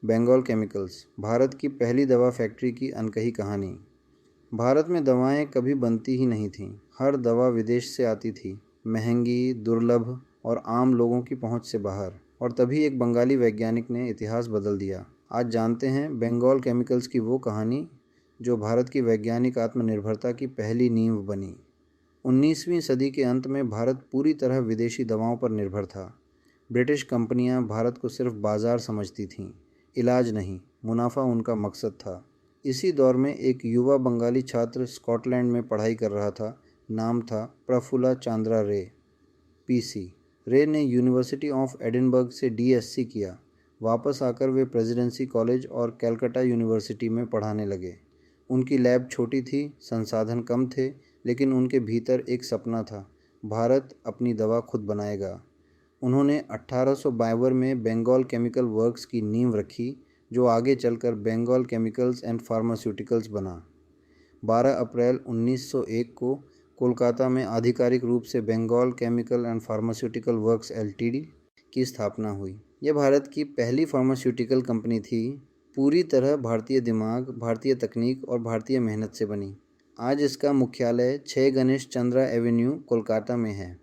Bengal chemicals, Bharat की पहली दवा फैक्ट्री की अनकही कहानी। भारत में दवाएं कभी बनती ही नहीं थीं। हर दवा विदेश से आती थी, महंगी, दुर्लभ और आम लोगों की पहुंच से बाहर। और तभी एक बंगाली वैज्ञानिक ने इतिहास बदल दिया। आज जानते हैं बंगाल केमिकल्स की वो कहानी जो भारत की वैज्ञानिक आत्मनिर्भरता की पहली नींव बनी। 19वीं सदी के अंत में भारत पूरी तरह विदेशी दवाओं पर निर्भर था। ब्रिटिश कंपनियां भारत को सिर्फ बाजार समझती थीं, इलाज नहीं। मुनाफा उनका मकसद था। इसी दौर में एक युवा बंगाली छात्र स्कॉटलैंड में पढ़ाई कर रहा था। नाम था प्रफुल्ला चांद्रा रे, पीसी। रे ने यूनिवर्सिटी ऑफ एडिनबर्ग से डीएससी किया। वापस आकर वे प्रेसिडेंसी कॉलेज और कैलकाटा यूनिवर्सिटी में पढ़ाने लगे। उनकी लैब छोटी थी, संसाधन कम थे, लेकिन उनके भीतर एक सपना था। भारत अपनी दवा खुद बनाएगा। उन्होंने 1852 में बंगाल केमिकल वर्क्स की नींव रखी, जो आगे चलकर बंगाल केमिकल्स एंड फार्मास्यूटिकल्स बना। 12 अप्रैल 1901 को कोलकाता में आधिकारिक रूप से Bengal chemical and pharmaceutical works LTD की स्थापना हुई। यह भारत की पहली फार्मास्यूटिकल कंपनी थी, पूरी तरह भारतीय दिमाग, भारतीय तकनीक और भारतीय मेहनत से बनी। आज इसका मुख्यालय 6 गणेश चंद्रा एवेन्यू, कोलकाता में है।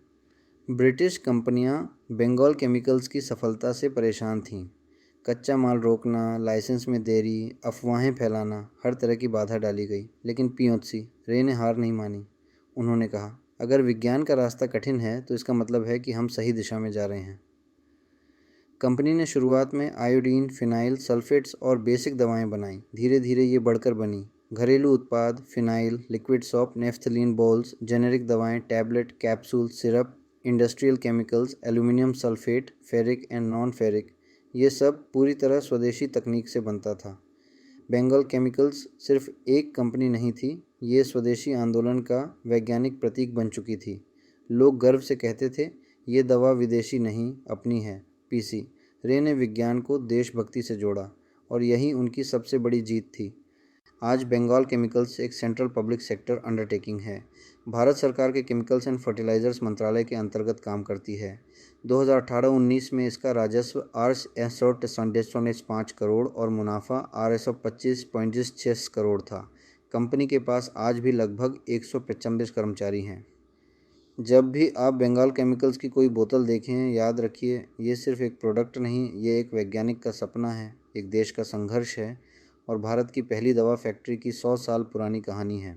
ब्रिटिश कंपनियां बंगाल केमिकल्स की सफलता से परेशान थीं। कच्चा माल रोकना, लाइसेंस में देरी, अफवाहें फैलाना, हर तरह की बाधा डाली गई। लेकिन पियोत्सी रे ने हार नहीं मानी। उन्होंने कहा, अगर विज्ञान का रास्ता कठिन है तो इसका मतलब है कि हम सही दिशा में जा रहे हैं। कंपनी ने शुरुआत में आयोडीन, फिनाइल, सल्फेट्स और बेसिक दवाएं बनाई। धीरे धीरे ये बढ़कर बनी घरेलू उत्पाद, phenyl, liquid soap, naphthalene balls, generic दवाएं, tablet, capsule, syrup, industrial chemicals, aluminium sulphate, ferric and non ferric. ये सब पूरी तरह स्वदेशी तकनीक से बनता था। बंगाल केमिकल्स सिर्फ एक कंपनी नहीं थी, ये स्वदेशी आंदोलन का वैज्ञानिक प्रतीक बन चुकी थी। लोग गर्व से कहते थे, ये दवा विदेशी नहीं, अपनी है। पीसी रे ने विज्ञान को देशभक्ति से जोड़ा, और यही उनकी सबसे बड़ी जीत थी। आज बंगाल केमिकल्स एक सेंट्रल पब्लिक सेक्टर अंडरटेकिंग है। भारत सरकार के केमिकल्स एंड फर्टिलाइजर्स मंत्रालय के अंतर्गत काम करती है। 2018-19 में इसका राजस्व Rs 5 और मुनाफा Rs 25.6 था। कंपनी के पास आज भी लगभग 195 कर्मचारी हैं। जब भी आप बंगाल केमिकल्स की कोई बोतल देखें, याद रखिए, ये सिर्फ एक प्रोडक्ट नहीं, ये एक वैज्ञानिक का सपना है, एक देश का संघर्ष है और भारत की पहली दवा फैक्ट्री की 100 साल पुरानी कहानी है।